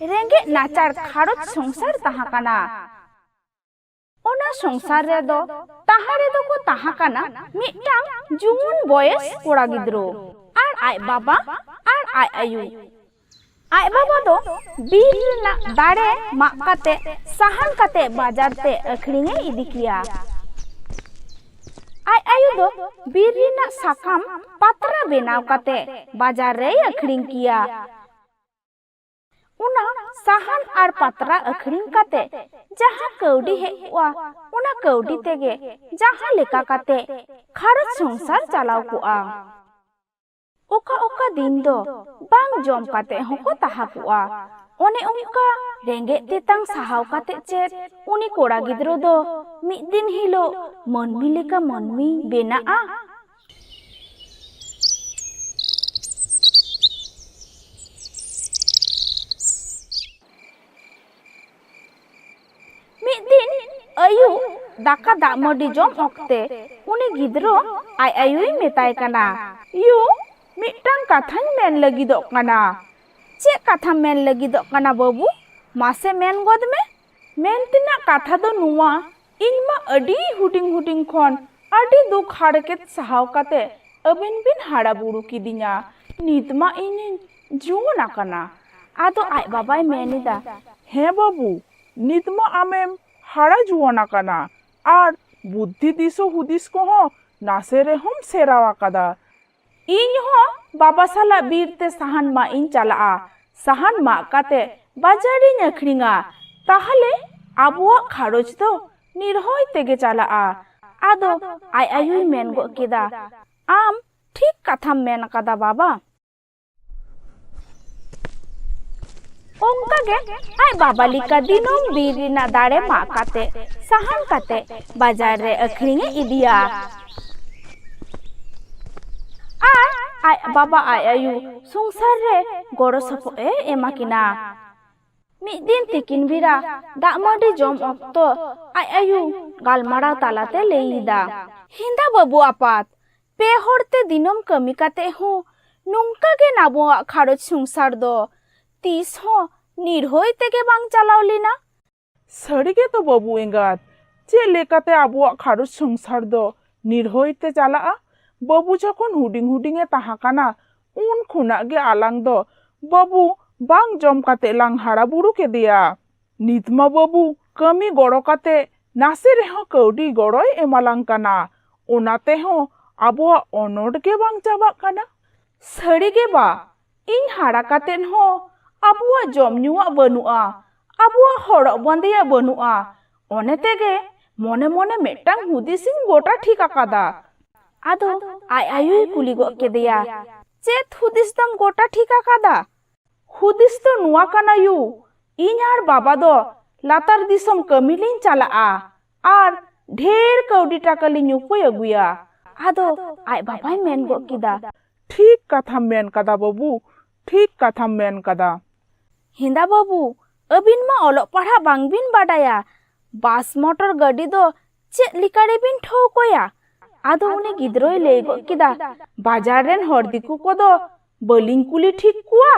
रेंगे नाचार खारोच संसार ताहा काना ओना संसार रे दो ताहा रे दो को ताहा काना मिटांग जुवन बयस कोड़ा गिद्रो R I Baba R I आयु आय बाबा दो बीर ना दाड़े माग काते साहान काते बाजार ते अखरिंगे इदी किया आय आयु दो बीर ना साकाम पात्रा बेनाव काते बाजार रे अखरिंग किया उना साहान आर पात्रा अखरिंग काते जहां कौडी हेवा उना कौडी तेगे जहां लेका काते खारच संसार चलाव कुआ ओका ओका दिन दो बांग जम काते होको ताहा कुआ ओने उनका रेंगे तेतांग साहाव काते चेत उनी कोड़ा गिद्रो दो मिद दिन हिलो मनमी लेका मनमी बेनाआ दिन आयु दाका दामडी जम ओक्ते उनी गिद्रो आय आयुई मेताय काना यू मिटांग काथान मेन लगिदो काना चे काथा मेन लगिदो काना बाबू मासे मेन गोद में मेन तिना काथा दो नुआ इनमा अडी हुटिंग हुटिंग खन अडी दुख हाड़केत सहाव काते अबिन बिन हाड़ा बुरु किदिnya नितमा इन जुवना काना आदो आय बाबाय मेनिदा हे बाबू नितमा आमेम हाड़ा जुआना काना आर बुद्धि दिसो हुदिस को हो नासे रे हम सेरावा कादा इन हो बाबा साला बीर ते साहान मा इन चला साहान मा काते बाजारी अखरिंगा ताहले आबुआ खारोज दो निर्होय तेगे चला आदो आय आयुई मेन गो केदा आम ठीक कथा मेन कादा बाबा ओंका गे आय बाबा लिका दिनों बीरिना दाड़े मा काते साहान काते बाजार रे अखरिंगे इदिया आय बाबा आय आयु संसार रे गड़ो सपो एमाकिना मिद दिन तिकिन बिरा दामाडी जम अक्तो आय आयु गालमाराव तालाते लेईदा हिंदा बाबू आपात पे होड़ते दिनों कमी काते हो नुंका गे नाबुआ खारोच संसार दो तीस हो निर्होय तेगे बांग चलाव लेना सड़गे तो बाबू एंगात चे लेकाते आबुआ खारोच संसार दो निर्होय ते चला बाबू जखन हुडिंग हुडिंगे ताहा काना उन खुना गे आलांग दो बाबू बांग जम काते लांग हाड़ा बुरु के दिया नितमा बाबू कमी गड़ो काते नासे रेहो कौडी गड़ोय एमालांग काना ओनाते हो आबुआ अनोट गे बांग चाबा काना सड़गे बा इन हाड़ा कातेन हो आबुआ जम नुआ बनुआ आबुआ हड़ो बंदेया बनुआ ओने तेगे मने मने मेटांग हुदिसिन गोटा ठीक आकादा आदो आय आयुई कुली गो केदिया चेत हुदिस दम गोटा ठीक आकादा हुदिस तो नुआ काना यू इन आर बाबा दो लातार दिसम कमिलिन चला आर ढेर कौडी टाका लिन उपाय अगुया आदो आय बाबाय मेन गो किदा ठीक कथा मेन कदा बाबू ठीक कथा मेन कदा हिंदा बाबू अबिन मा ओलो पढ़ा बांगबिन बाडाया बास मोटर गाड़ी दो चे लिकाड़े बिन ठोकोया आदो उन्हें गिद्रोय लेगो किदा बाजार रेन हरदिकु को दो बलिंग कुली ठीक कुआ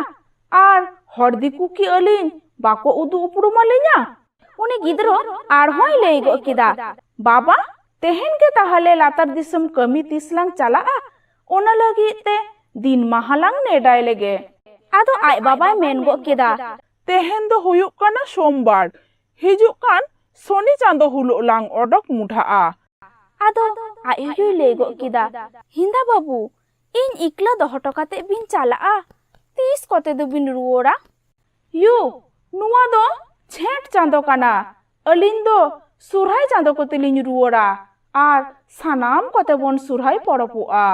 आर हरदिकु की अलिन बाको उदु उपरुमा लेना उन्हें गिद्रो आर होय लेगो किदा बाबा तेहन के ताहले लातार दिसम कमी तिसलांग चला ओना लगी ते दिन महालांग नेडाय लेगे आदो आय बाबाय मेन गो केदा तेहन दो हुयुक काना सोमवार हिजुक कान सोनी चांदो हुलो लांग ओडक मुठा आदो आय आयुई लेगो किदा हिंदा बाबू इन इकला दोहटो काते बिन चला तीस कोते दो बिन रुओड़ा यू नुआ दो छेट चांदो काना अलिन दो सुरहाय चांदो कोते लिन रुओड़ा आर सानाम कोते बोन सुरहाय पड़ोपुआ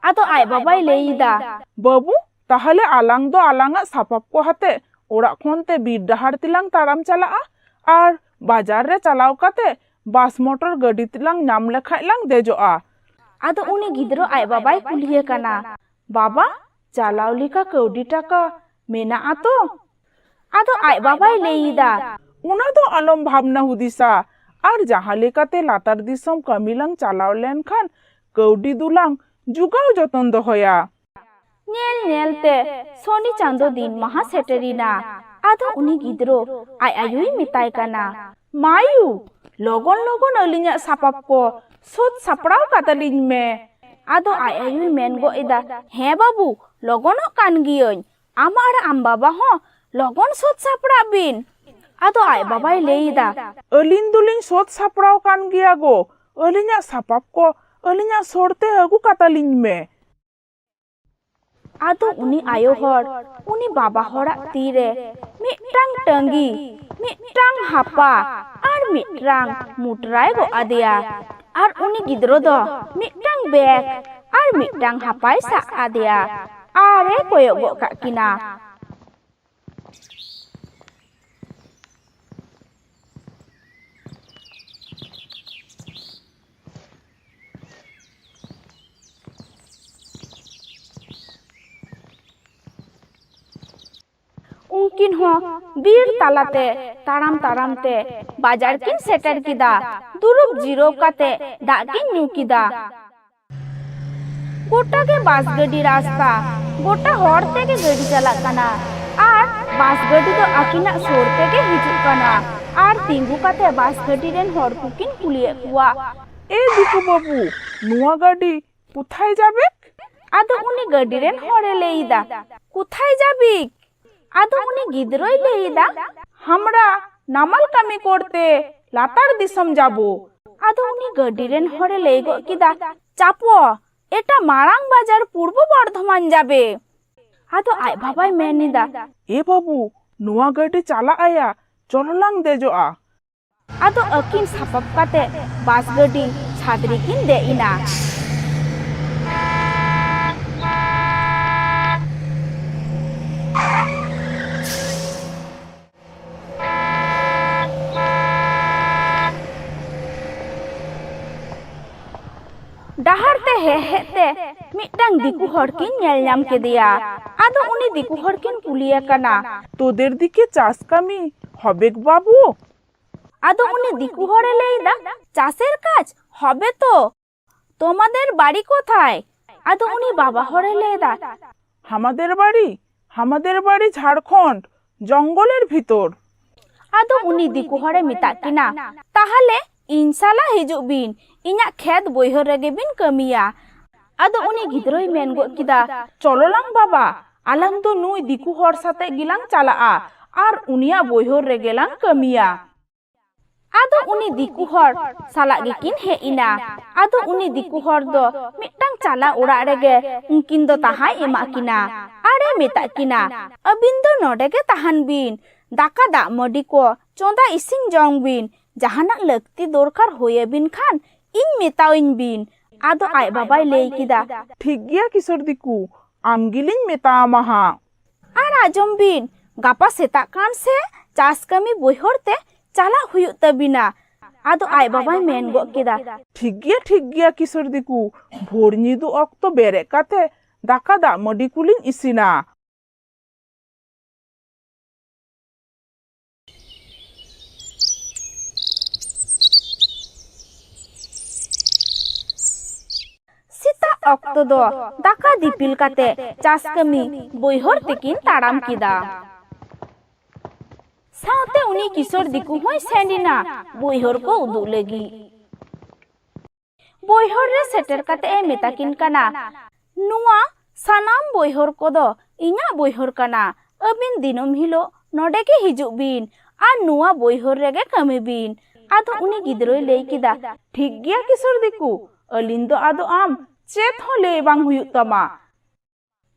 आदो आय बाबाय लेईदा बाबू ताहले आलांग दो आलांगा सापाप को हाते ओड़ा खोन ते बीर डहार तिलांग ताराम चला आर बाजार रे चलाव काते बास मोटर गाड़ी तिलांग नाम लेखाय लांग देजोआ आदो उनी गिद्रो आय बाबाय कुलिये काना बाबा चलाव लिका कौडी टाका मेना आतो आदो आय बाबाय लेईदा उना दो आलम भावना हुदिसा आर जहां लेकाते लातार दिसम कमिलांग चलाव लेन खान कौडी दुलांग जुगाव जतन दोहया नेल नेलते सोनी चांदो दिन महा सेटरीना ᱟᱫᱚ ᱩᱱᱤ ᱜᱤᱫᱽᱨᱟᱹ ᱟᱡ ᱟᱭᱳᱭ ᱢᱮᱛᱟᱭ ᱠᱟᱱᱟ, ᱢᱟᱭᱩ ᱞᱚᱜᱚᱱ ᱞᱚᱜᱚᱱ ᱟᱹᱞᱤᱧᱟᱜ ᱥᱟᱯᱟᱵ ᱠᱚ ᱥᱟᱹᱛ ᱥᱟᱯᱲᱟᱣ ᱠᱟᱛᱟᱞᱤᱧ ᱢᱮ। ᱟᱫᱚ ᱟᱡ ᱟᱭᱳᱭ ᱢᱮᱱ ᱜᱚᱫ ᱮᱫᱟ, ᱦᱮᱸ ᱵᱟᱹᱵᱩ ᱞᱚᱜᱚᱱᱚᱜ ᱠᱟᱱ ᱜᱤᱭᱟᱹᱧ, ᱟᱢ ᱟᱨ ᱟᱢ ᱵᱟᱵᱟ ᱦᱚᱸ ᱞᱚᱜᱚᱱ ᱥᱟᱹᱛ ᱥᱟᱯᱲᱟᱜ ᱵᱤᱱ। ᱟᱫᱚ ᱟᱡ ᱵᱟᱵᱟᱭ ᱞᱟᱹᱭ ᱮᱫᱟ, ᱟᱹᱞᱤᱧ ᱫᱚᱞᱤᱧ ᱥᱟᱹᱛ ᱥᱟᱯᱲᱟᱣ ᱠᱟᱱ ᱜᱮᱭᱟ ᱜᱚ, ᱟᱹᱞᱤᱧᱟᱜ ᱥᱟᱯᱟᱵ ᱠᱚ ᱟᱹᱞᱤᱧᱟᱜ ᱥᱚᱨᱛᱮ ᱟᱹᱜᱩ ᱠᱟᱛᱟᱞᱤᱧ ᱢᱮ। ᱟᱫᱚ ᱩᱱᱤ ᱟᱭᱳ ᱦᱚᱲ ᱩᱱᱤ ᱵᱟᱵᱟ ᱦᱚᱲᱟᱜ ᱛᱤᱨᱮ ᱢᱤᱫᱴᱟᱝ ᱴᱟᱸᱜᱤ, ᱢᱤᱫᱴᱟᱝ ᱦᱟᱯᱟ ᱟᱨ ᱢᱤᱫᱴᱟᱝ ᱢᱩᱴᱨᱟᱭ ᱜᱚᱜ ᱟᱫᱮᱭᱟ। ᱟᱨ ᱩᱱᱤ ᱜᱤᱫᱽᱨᱟᱹ ᱫᱚ ᱢᱤᱫᱴᱟᱝ ᱵᱮᱜᱽ ᱟᱨ ᱢᱤᱫᱴᱟᱝ ᱦᱟᱯᱟᱭ ᱥᱟᱵ ᱟᱫᱮᱭᱟ ᱟᱨᱮ ᱠᱚᱭᱚᱜ ᱜᱚᱫ ᱠᱟᱜ ᱠᱤᱱᱟ। उनकिन हो बीर तालाते ताराम ताराम ते बाजार किन सेटर किदा दुरुब जीरो काते दाग किन न्यू किदा। गोटा के बास गड्डी रास्ता गोटा हॉर ते के गड्डी चला कना आर बास गड्डी तो अकिना सोर ते के हिजुक कना आर तिंगु काते बास गड्डी रेन हॉर कुकिन कुलिए हुआ। ए दिकु बाबू नुआ गाड़ी कुथाय जाबे? आदो उनी गड्डी रेन हॉरे लेईदा, कुथाय जाबिक? आदो उनी गिद्रोय लेईदा, हमरा नामाल कामी करते लातार दिसम जाबो। आदो उनी गड्डी रेन हॉरे लेई गो किदा, चापो एटा मारांग बाजार पूर्व बर्धमान जाबे। आदो आय बाबाय मेनिदा, ए बाबू नुआ गाड़ी चाला आया चलोलांग देजोआ। आदो अकिन सापब काते बास गड्डी छादरी किन दे इना। डहार ते हेते मिटटांग दिकु हर किन नेल नाम केदिया। आदो उनी दिकु हर किन कुलिया कना, তোদের দিকে চাষ কামি হবেক বাবু? आदो उनी दिकु हरे लेईदा, चाষের কাজ হবে তো, তোমাদের বাড়ি কোথায়? आदो उनी बाबा हरे लेईदा, আমাদের বাড়ি ঝাড়খণ্ড জঙ্গলের ভিতর। आदो उनी दिकु हरे मिता किना, ताहले इंशाला हिजुक बिन इन्या खेत बोइहर रेगे बिन कमिया। आदो उनी गिद्रोय मेन गो किदा, चलोलांग बाबा आलांग तो नुई दिकु हर साथे गिलांग चालाआ आर उनिया बोइहर रेगेलांग कमिया। आदो उनी दिकु हर साला गिकिन हे इना। आदो उनी दिकु हर दो मिटटांग चाला उड़ा रेगे उनकिन दो ताहाय एमा किना आरे मेता किना, अबिन दो नोडे के ताहान बिन, दाका दा मडी को चोंदा इसिंग जंग बिन, जहानाक लक्ति दरकार होये बिन खान इन मेताविन बिन। आदो आय बाबाय लेई किदा, ठीक गया किशोर दिकु आम गिलिंग मेता माहा। आर आजम बिन गापा सेता कान से चास कमी बोइहर ते चाला हुयुग तबिना। आदो आय बाबाय मेन गो किदा, ठीक गया किशोर दिकु भोर निदु अक्तो बेरे काते दाका दा मडी कुलिंग इसिना। सीता अक्तो दो दाका दिपिल काते चास कमी बोइहर तेकिन ताराम किदा। साउते उनी किशोर दिकु होय सेंडिना बोइहर को उदु लगी। बोइहर रे सेटर काते ए मेताकिन काना, नुआ सानाम बोइहर को दो इन्या बोइहर काना, अबिन दिनम हिलो नोडे के हिजुक बिन आर नुआ बोइहर रेगे कमी बिन। आदो उनी गिद्रोय लेई किदा, ठीक गया किशोर दिकु अलिन दो आदो आम चेत हो ले बांग हुयुग तमा।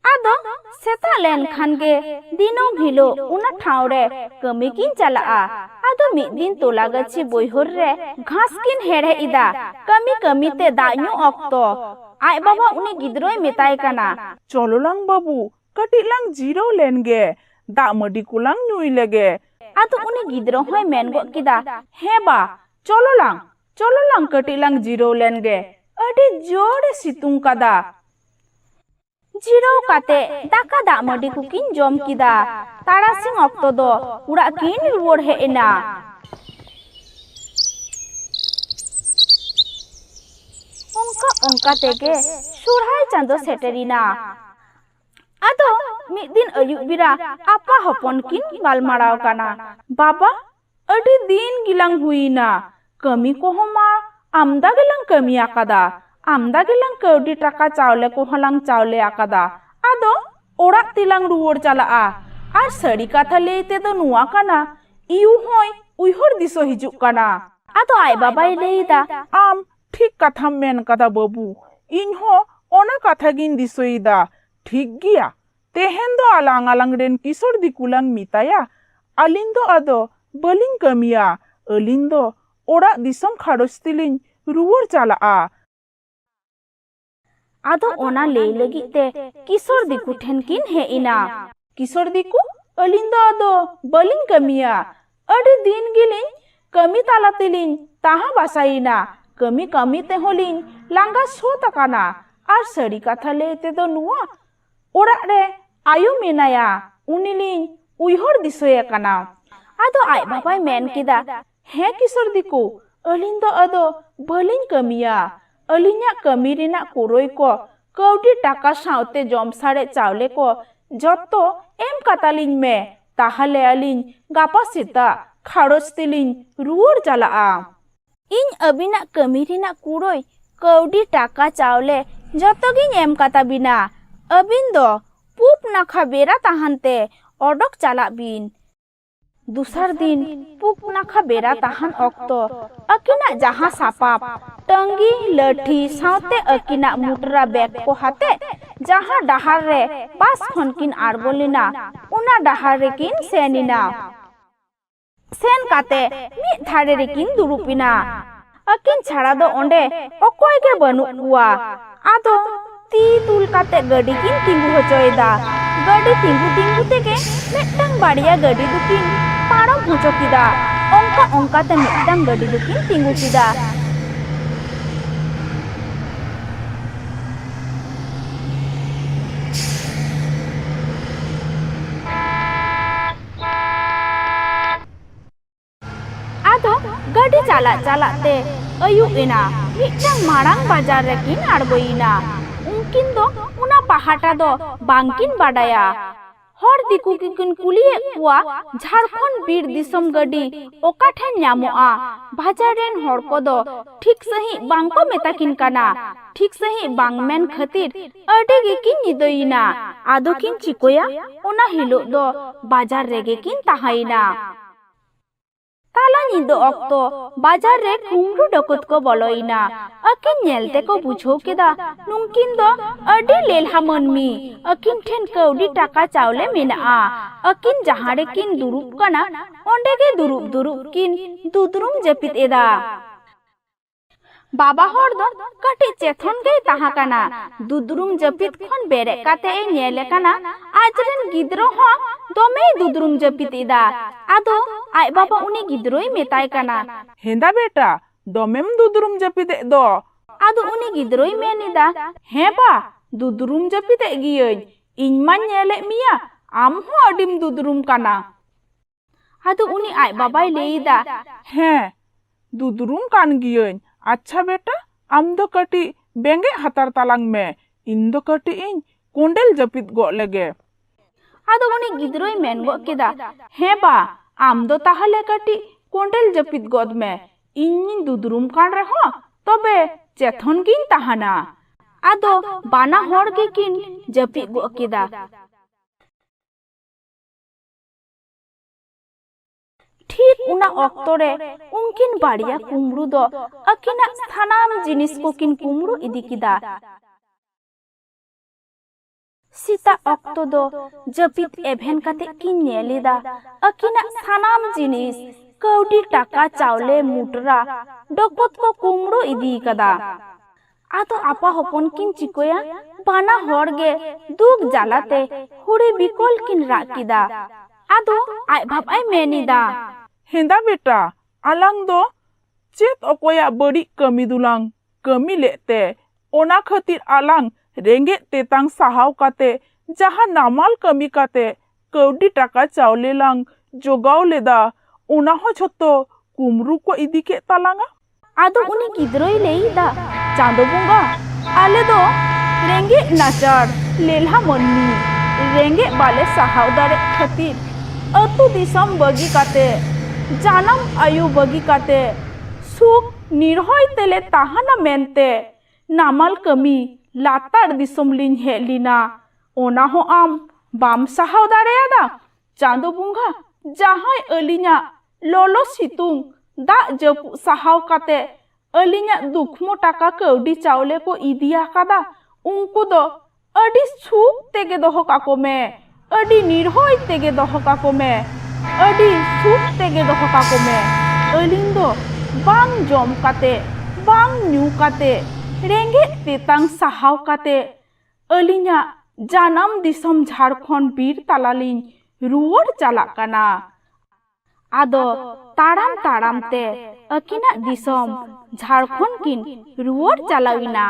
आदो सेता लेन खान गे दिनम हिलो उना ठाव रे कमी किन चलाआ। आदो मिद दिन तोला गछि बोइहर रे घास किन हेड़े इदा, कमी कमी ते दाñu अक्तो आय बाबा उनी गिद्रोय मेताय काना, चलोलांग बाबू कटिलांग जीरो लेन गे दा मडी कुलांग नुई लेगे। आदो उनी गिद्रो होय मेन गो किदा, हे बा चलोलांग कटिलांग जीरो लेन गे, अडी जोड़े सितुंग कादा। जीरो काते दाका दा मडी कुकिन जम किदा, तारासिंग अक्तो दो उड़ा किन रुवर हे एना। उनका तेगे सुरहाय चांदो सेटरिना। आदो mid din ayuk bira apa hopon kin galmarau kana. Baba, adi din gilang huina. Kami ko homa amda gilang kami akada. Amda gilang kaudi taka chaule ko halang chaule akada. Ado orak tilang ruor chalaa. Ar sari katha leite do nuwa kana. Iu hoy uihor diso hijuk kana. Ado ai babai leida. Am ठीक कथा main कदा बाबू इनहो ओना कथा गिन दिसोइदा ठीक गिया तेहेन दो आलांग आलांग रेन किशोर दिकुलांग मिताया अलिन दो अदो बलिंग कमिया अलिन दो ओरा दिसम खारोस्तिलिन रुवर चलाआ आदो ओना ले लगी ते किशोर दिकु ठेन किन हे इना किशोर दिकु अलिन दो अदो बलिंग कमिया अडी दिन गिलिन कमी तालातिलिन ताहा बासाइना कमी कमी ते होलिन लांगा सोत काना आर सड़ी कथा लेते दो नुआ ओड़ा रे आयु मेनाया उनिलिन उइहर दिसोया काना आदो आय बाबाय मेन किदा हे किशोर दिकु अलिन दो अदो बलिन कमिया अलिन्या कमी रिना कुरोय को कौडी टाका साउते जम सारे चावले को जत्तो एम कातालिन में ताहले अलिन गापा सीता खारोज तिलिन रुवर चलाआ इन अबिना कमी रिना कुरोय कौडी टाका चावले जतो गिन एम काता बिना अबिन दो पुप नाखा बेरा ताहानते ओडक चाला बिन दूसर दिन पुप नाखा बेरा ताहान ऑक्तो अकिना जहां सापाप टंगी लठी साउते अकिना मुटरा बैग को हाते जहां डहार रे पास खनकिन आरगोलिना उना डहार रे किन सेनिना सेन काते मी थारे रे किन दुरुपिना अकिन छाड़ा दो ओंडे अकोय के बनु कुआ आदो ती तुल काते गडी किन तिंगु होचोयदा गडी तिंगु तिंगु तेगे मेटंग बाड़िया गडी दुकिन पारम होचो किदा ओंका ओंका ते मेटंग गडी दुकिन तिंगु किदा आदो गडी चाला चालाते अयुब इना मिटंग मारांग बाजार रे किन आड़गोइना उनकिन दो उना पहाटा दो बांकिन बाडाया हर दिकु किन कुलिए कुआ झारखंड बीर दिसम गडी ओका ठेन न्यामोआ बाजार रेन हर को दो ठीक सही बांको मेताकिन काना ठीक सही बांगमेन खातिर अडे गे किन निदोइना आदो किन चिकोया उना हिलो दो बाजार रेगे किन ताहाइना ताला निदो ऑक्तो बाजार रे कुमरू डकत को बोलोइना अकिन नेलते को बुझो केदा नुंकिन दो अडी लेलहा मनमी अकिन ठेन कौडी टाका चावले मेना अकिन जहां रे किन दुरुप कना ओंडे के दुरुप दुरुप किन दुदरुम जपित एदा बाबा हर दो कटी चेथन गई ताहा काना दुदरुम जपित खन बेरे काते ए नेले काना आजरेन गिद्रो हो दोमे दुदरुम जपित इदा आदो आय बाबा उनी गिद्रोई मेताय काना हेंदा बेटा दोमेम दुदरुम जपित दो आदो उनी गिद्रोई मेनिदा हे बा दुदरुम जपित गियई इन मान नेले मिया आम हो अडिम दुदरुम काना आदो उनी आय बाबाय लेइदा हे दुदरुम कान गियई अच्छा बेटा आम दो कटी बेंगे हतार तालांग में इन दो कटी इन कोंडेल जपित गो लगे आदो उनी गिद्रोई मेन गो केदा हे बा आम दो ताहले कटी कोंडेल जपित गोद में इन दुदरुम कान रे हो तबे चेथन किन ताहाना आदो बाना हर के किन जपित गो केदा ठीक उना ऑक्टो रे उनकिन बाड़िया कुमरू दो अकिना स्थानाम जिनिस को किन कुमरू इदी किदा सीता ऑक्टो दो जपित एभेन काते किन नेलिदा अकिना स्थानाम जिनिस कौडी टाका चावले मुटरा डकत को कुमरू इदी कदा आतो आपा हपन किन चिकोया बाना हरगे दुख जालाते हुड़ी बिकोल किन राकिदा आदो आय भाब आय मेनिदा हेंदा बेटा आलांग दो चेत अकोया बड़ी कमी दुलांग कमी लेते ओना खातिर आलांग रेंगे तेतांग सहाव काते जहां नामाल कमी काते कौडी टाका चावले लांग जोगाव लेदा ओना हो छतो कुमरू को इदी के तालांगा आदो उनी गिद्रोई लेइदा चांदो बुंगा आले दो रेंगे नाचार लेलहा मननी रेंगे बाले सहाव दारे खातिर अतु दिसम बगी काते जानम आयु बगी काते सुख निर्हय तेले ताहाना मेनते नामाल कमी लातार दिसम लिन हेलिना ओना हो आम बाम सहाव दारेयादा चांदो बुंगा जहां अलिया लोलो सितुंग दा जपु सहाव काते अलिया दुखमो टाका कौडी चावले को इदिया कादा उनको दो अडी सुख तेगे दोहो काको में अडी निर्हय तेगे दोहो काको में अडी सुख तेगे दोहो काको में अलिंग दो बांग जम काते बांग न्यू काते रेंगे तेतांग सहाव काते अलिया जानम दिसम झारखंड बीर तालालिन रुवर चाला काना आदो ताड़ाम ताड़ाम ते अकिना दिसम झारखंड किन रुवर चालाविना।